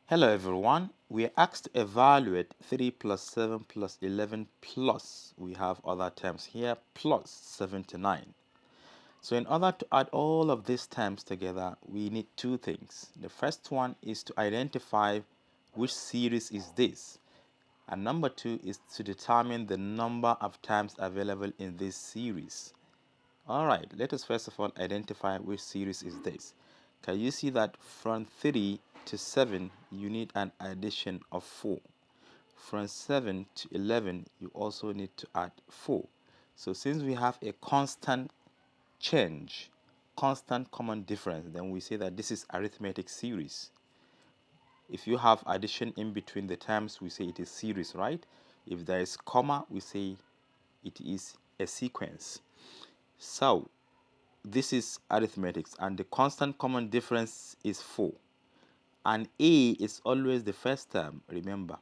Hello everyone, we are asked to evaluate 3 plus 7 plus 11 plus, we have other terms here, plus 79. So in order to add all of these terms together, we need two things. The first one is to identify which series is this. And number two is to determine the number of terms available in this series. Alright, let us first of all identify which series is this. Can you see that from 3 to 7 you need an addition of 4. From 7 to 11 you also need to add 4. So since we have a constant change, constant common difference, then we say that this is arithmetic series. If you have addition in between the terms, we say it is series, right? If there is comma, we say it is a sequence. So this is arithmetics, and the constant common difference is 4. And A is always the first term, remember.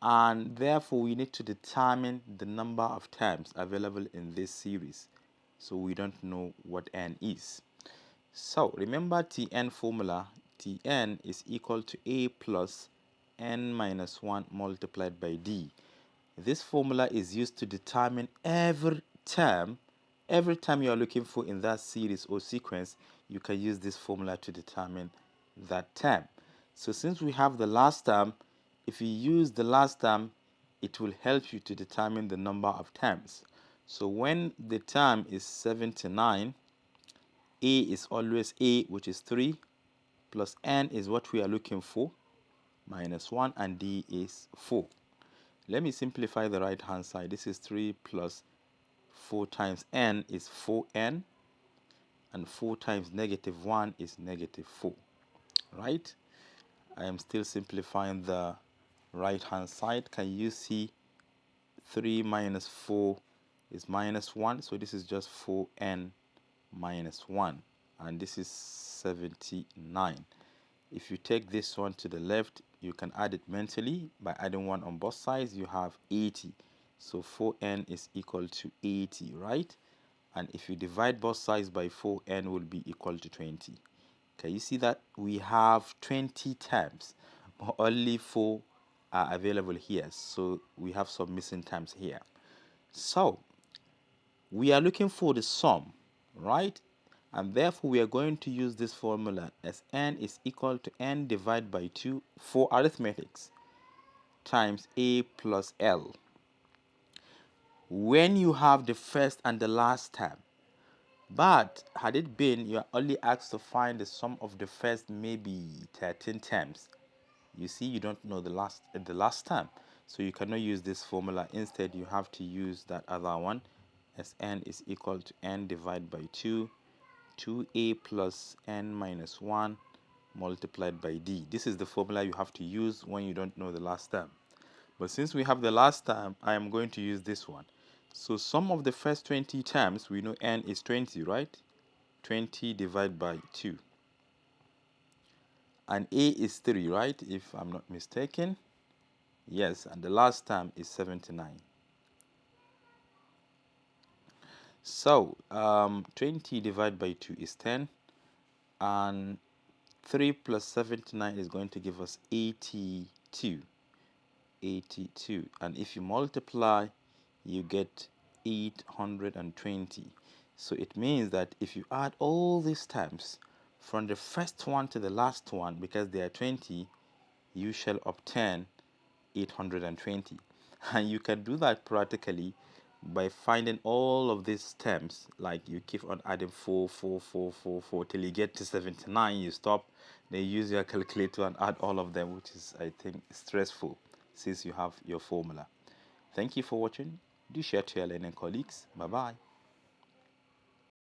And therefore, we need to determine the number of terms available in this series. So we don't know what n is. So remember Tn formula. Tn is equal to A plus n minus 1 multiplied by d. This formula is used to determine every time you are looking for in that series or sequence, you can use this formula to determine that term. So since we have the last term, if you use the last term, it will help you to determine the number of terms. So when the term is 79, A is always A, which is 3, plus n is what we are looking for, minus 1, and d is 4. Let me simplify the right hand side. This is 3 plus 4 times n is 4n, and 4 times negative 1 is negative 4, right? I am still simplifying the right hand side. Can you see 3 minus 4 is minus 1, so this is just 4n minus 1, and this is 79. If you take this one to the left, you can add it mentally by adding 1 on both sides. You have 80. So 4n is equal to 80, right? And if you divide both sides by 4, n will be equal to 20. Can you see that we have 20 terms, but only 4 are available here. So we have some missing terms here. So we are looking for the sum, right? And therefore we are going to use this formula as n is equal to n divided by 2 for arithmetics times a plus l. When you have the first and the last term, but had it been you are only asked to find the sum of the first maybe 13 terms, you see you don't know the last term, so you cannot use this formula. Instead you have to use that other one as n is equal to n divided by 2a plus n minus 1 multiplied by d. This is the formula you have to use when you don't know the last term. But since we have the last term, I am going to use this one. So sum of the first 20 terms, we know n is 20, right? 20 divided by 2. And a is 3, right? If I'm not mistaken. Yes, and the last term is 79. So 20 divided by 2 is 10. And 3 plus 79 is going to give us 82. 82. And if you multiply, you get 820. So it means that if you add all these terms from the first one to the last one, because they are 20, you shall obtain 820. And you can do that practically by finding all of these terms. Like you keep on adding 4 till you get to 79, you stop, then use your calculator and add all of them, which is, I think, stressful since you have your formula. Thank you for watching. Do share to your learning colleagues. Bye bye.